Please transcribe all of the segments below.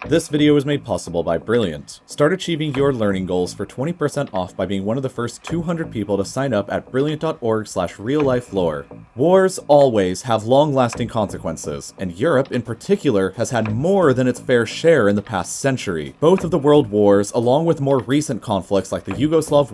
This video was made possible by Brilliant. Start achieving your learning goals for 20% off by being one of the first 200 people to sign up at brilliant.org/RealLifeLore. Wars always have long-lasting consequences, and Europe in particular has had more than its fair share in the past century. Both of the world wars, along with more recent conflicts like the Yugoslav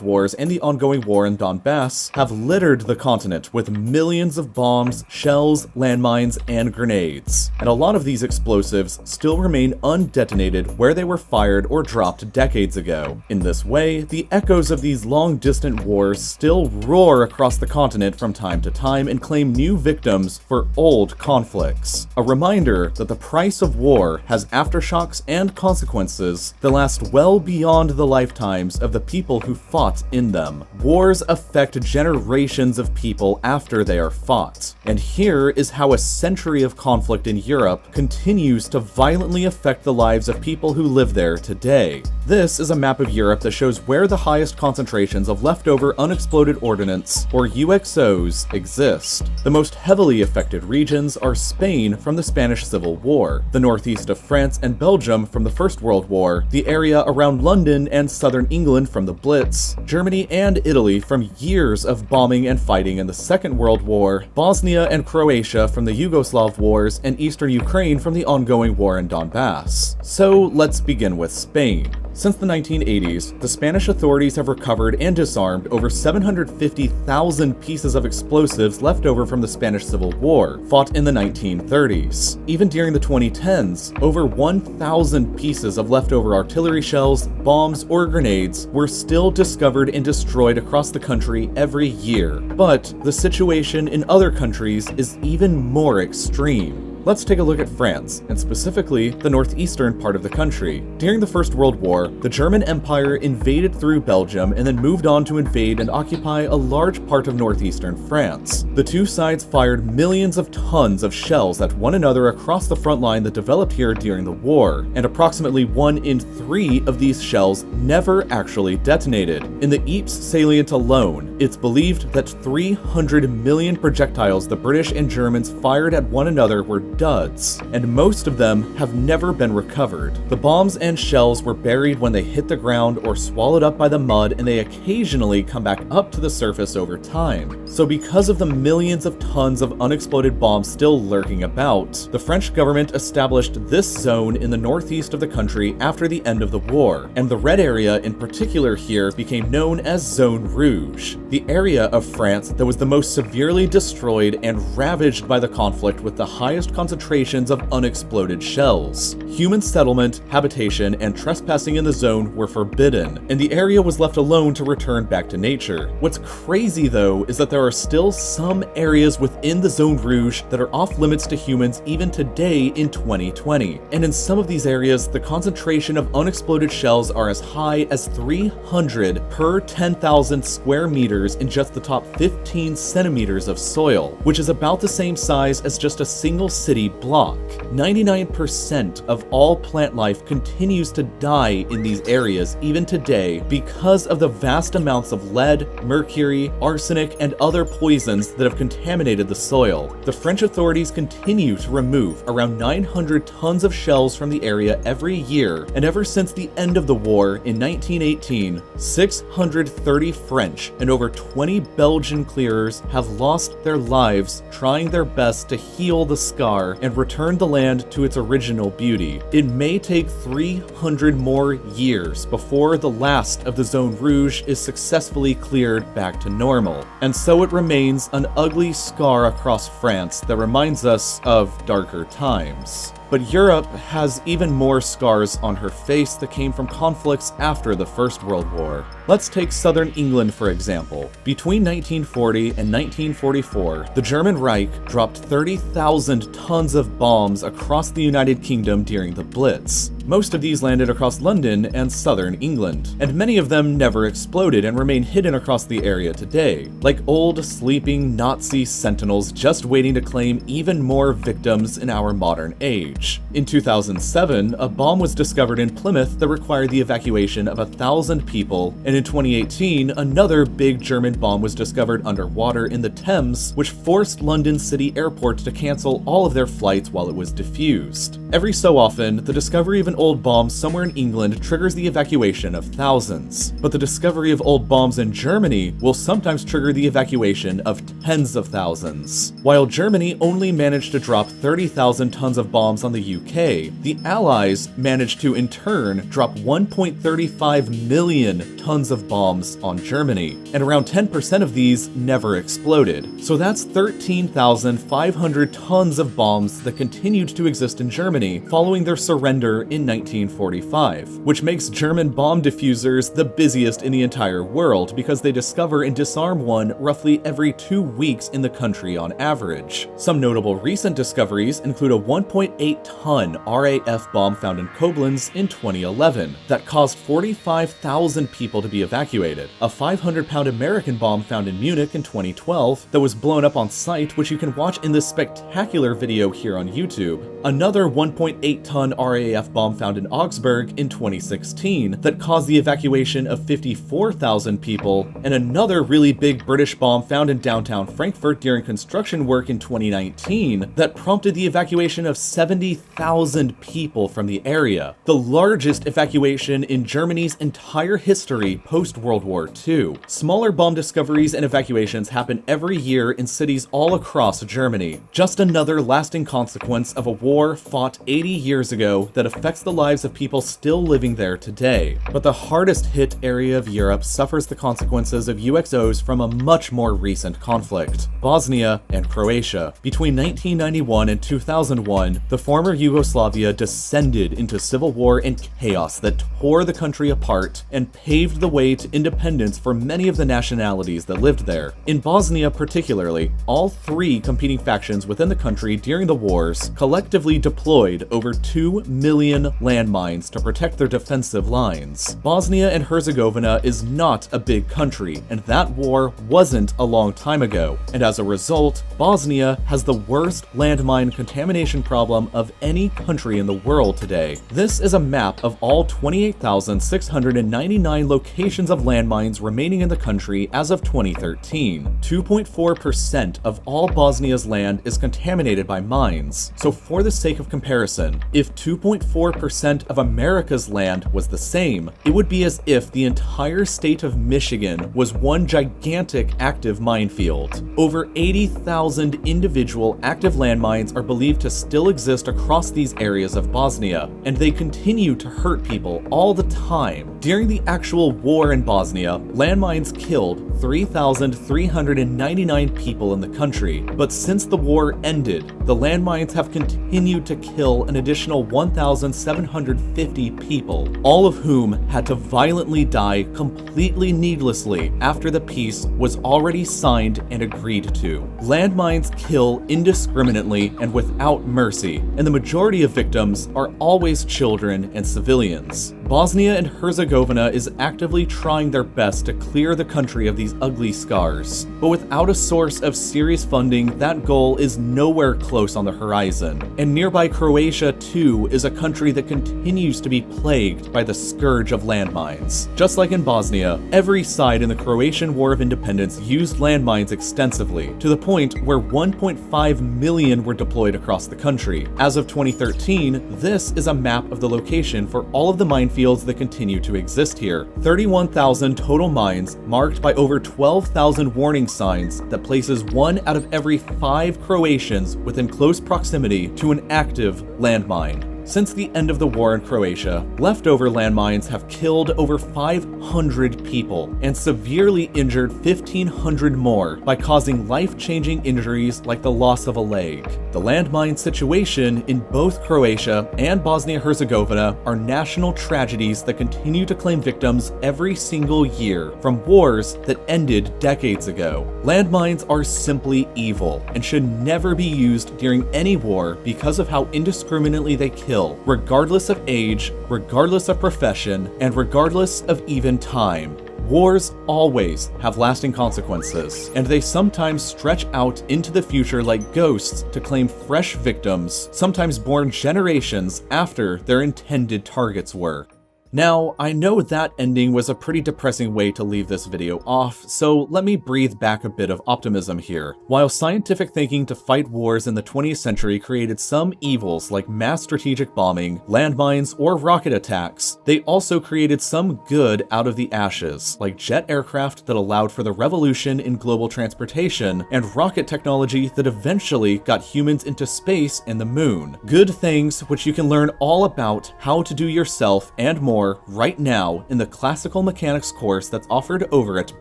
wars and the ongoing war in Donbass, have littered the continent with millions of bombs, shells, landmines, and grenades. And a lot of these explosives still remain undetonated where they were fired or dropped decades ago. In this way, the echoes of these long-distant wars still roar across the continent from time to time and claim new victims for old conflicts. A reminder that the price of war has aftershocks and consequences that last well beyond the lifetimes of the people who fought in them. Wars affect generations of people after they are fought. And here is how a century of conflict in Europe continues to violently affect the lives of people who live there today. This is a map of Europe that shows where the highest concentrations of leftover unexploded ordnance, or UXOs, exist. The most heavily affected regions are Spain from the Spanish Civil War, the northeast of France and Belgium from the First World War, the area around London and southern England from the Blitz, Germany and Italy from years of bombing and fighting in the Second World War, Bosnia and Croatia from the Yugoslav wars, and eastern Ukraine from the ongoing war in Donbass. So let's begin with Spain. Since the 1980s, the Spanish authorities have recovered and disarmed over 750,000 pieces of explosives left over from the Spanish Civil War, fought in the 1930s. Even during the 2010s, over 1,000 pieces of leftover artillery shells, bombs, or grenades were still discovered and destroyed across the country every year. But the situation in other countries is even more extreme. Let's take a look at France, and specifically the northeastern part of the country. During the First World War, the German Empire invaded through Belgium and then moved on to invade and occupy a large part of northeastern France. The two sides fired millions of tons of shells at one another across the front line that developed here during the war, and approximately 1 in 3 of these shells never actually detonated. In the Ypres salient alone, it's believed that 300 million projectiles the British and Germans fired at one another were duds, and most of them have never been recovered. The bombs and shells were buried when they hit the ground or swallowed up by the mud, and they occasionally come back up to the surface over time. So because of the millions of tons of unexploded bombs still lurking about, the French government established this zone in the northeast of the country after the end of the war, and the red area in particular here became known as Zone Rouge, the area of France that was the most severely destroyed and ravaged by the conflict with the highest concentrations of unexploded shells. Human settlement, habitation, and trespassing in the zone were forbidden, and the area was left alone to return back to nature. What's crazy though is that there are still some areas within the Zone Rouge that are off limits to humans even today in 2020. And in some of these areas, the concentration of unexploded shells are as high as 300 per 10,000 square meters in just the top 15 centimeters of soil, which is about the same size as just a single city block. 99% of all plant life continues to die in these areas even today because of the vast amounts of lead, mercury, arsenic, and other poisons that have contaminated the soil. The French authorities continue to remove around 900 tons of shells from the area every year, and ever since the end of the war in 1918, 630 French and over 20 Belgian clearers have lost their lives trying their best to heal the scar and return the land to its original beauty. It may take 300 more years before the last of the Zone Rouge is successfully cleared back to normal, and so it remains an ugly scar across France that reminds us of darker times. But Europe has even more scars on her face that came from conflicts after the First World War. Let's take southern England for example. Between 1940 and 1944, the German Reich dropped 30,000 tons of bombs across the United Kingdom during the Blitz. Most of these landed across London and southern England, and many of them never exploded and remain hidden across the area today, like old, sleeping Nazi sentinels just waiting to claim even more victims in our modern age. In 2007, a bomb was discovered in Plymouth that required the evacuation of 1,000 people, and in 2018, another big German bomb was discovered underwater in the Thames, which forced London City Airport to cancel all of their flights while it was defused. Every so often, the discovery of an old bomb somewhere in England triggers the evacuation of thousands, but the discovery of old bombs in Germany will sometimes trigger the evacuation of tens of thousands. While Germany only managed to drop 30,000 tons of bombs on the UK, the Allies managed to in turn drop 1.35 million tons of bombs on Germany, and around 10% of these never exploded. So that's 13,500 tons of bombs that continued to exist in Germany following their surrender in 1945, which makes German bomb diffusers the busiest in the entire world because they discover and disarm one roughly every 2 weeks in the country on average. Some notable recent discoveries include a 1.8-ton RAF bomb found in Koblenz in 2011 that caused 45,000 people to be evacuated, a 500-pound American bomb found in Munich in 2012 that was blown up on site, which you can watch in this spectacular video here on YouTube, another 1.8-ton RAF bomb found in Augsburg in 2016 that caused the evacuation of 54,000 people, and another really big British bomb found in downtown Frankfurt during construction work in 2019 that prompted the evacuation of 70,000 people from the area, the largest evacuation in Germany's entire history post-World War II. Smaller bomb discoveries and evacuations happen every year in cities all across Germany. Just another lasting consequence of a war fought 80 years ago that affects the lives of people still living there today. But the hardest hit area of Europe suffers the consequences of UXOs from a much more recent conflict: Bosnia and Croatia. Between 1991 and 2001, the former Yugoslavia descended into civil war and chaos that tore the country apart and paved the way to independence for many of the nationalities that lived there. In Bosnia particularly, all three competing factions within the country during the wars collectively deployed over 2 million landmines to protect their defensive lines. Bosnia and Herzegovina is not a big country, and that war wasn't a long time ago, and as a result, Bosnia has the worst landmine contamination problem of any country in the world today. This is a map of all 28,699 locations of landmines remaining in the country as of 2013. 2.4% of all Bosnia's land is contaminated by mines. So for the sake of comparison, if 2.4% of America's land was the same, it would be as if the entire state of Michigan was one gigantic active minefield. Over 80,000 individual active landmines are believed to still exist across these areas of Bosnia, and they continue to hurt people all the time. During the actual war in Bosnia, landmines killed 3,399 people in the country, but since the war ended, the landmines have continued to kill an additional 1,750 people, all of whom had to violently die completely needlessly after the peace was already signed and agreed to. Landmines kill indiscriminately and without mercy, and the majority of victims are always children and civilians. Bosnia and Herzegovina is actively trying their best to clear the country of these ugly scars, but without a source of serious funding, that goal is nowhere close on the horizon. And nearby Croatia, too, is a country that continues to be plagued by the scourge of landmines. Just like in Bosnia, every side in the Croatian War of Independence used landmines extensively, to the point where 1.5 million were deployed across the country. As of 2013, this is a map of the location for all of the minefields that continue to exist here. 31,000 total mines, marked by over 12,000 warning signs that places 1 out of every 5 Croatians within close proximity to an active landmine. Since the end of the war in Croatia, leftover landmines have killed over 500 people and severely injured 1,500 more by causing life-changing injuries like the loss of a leg. The landmine situation in both Croatia and Bosnia-Herzegovina are national tragedies that continue to claim victims every single year from wars that ended decades ago. Landmines are simply evil and should never be used during any war because of how indiscriminately they kill, regardless of age, regardless of profession, and regardless of even time. Wars always have lasting consequences, and they sometimes stretch out into the future like ghosts to claim fresh victims, sometimes born generations after their intended targets were. Now, I know that ending was a pretty depressing way to leave this video off, so let me breathe back a bit of optimism here. While scientific thinking to fight wars in the 20th century created some evils like mass strategic bombing, landmines, or rocket attacks, they also created some good out of the ashes, like jet aircraft that allowed for the revolution in global transportation, and rocket technology that eventually got humans into space and the moon. Good things which you can learn all about how to do yourself and more right now in the classical mechanics course that's offered over at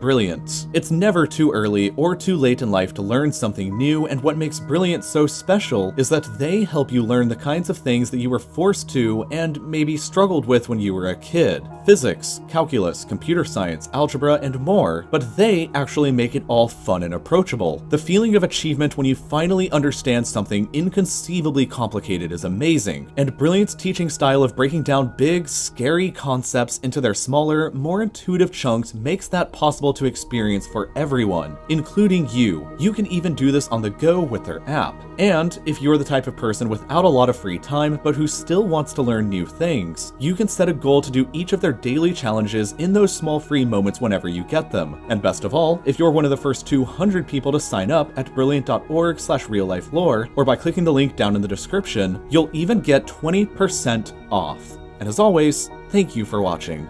Brilliant. It's never too early or too late in life to learn something new, and what makes Brilliant so special is that they help you learn the kinds of things that you were forced to and maybe struggled with when you were a kid. Physics, calculus, computer science, algebra, and more, but they actually make it all fun and approachable. The feeling of achievement when you finally understand something inconceivably complicated is amazing, and Brilliant's teaching style of breaking down big, scary concepts into their smaller, more intuitive chunks makes that possible to experience for everyone, including you. You can even do this on the go with their app. And if you're the type of person without a lot of free time, but who still wants to learn new things, you can set a goal to do each of their daily challenges in those small free moments whenever you get them. And best of all, if you're one of the first 200 people to sign up at brilliant.org/RealLifeLore, or by clicking the link down in the description, you'll even get 20% off. And as always, thank you for watching.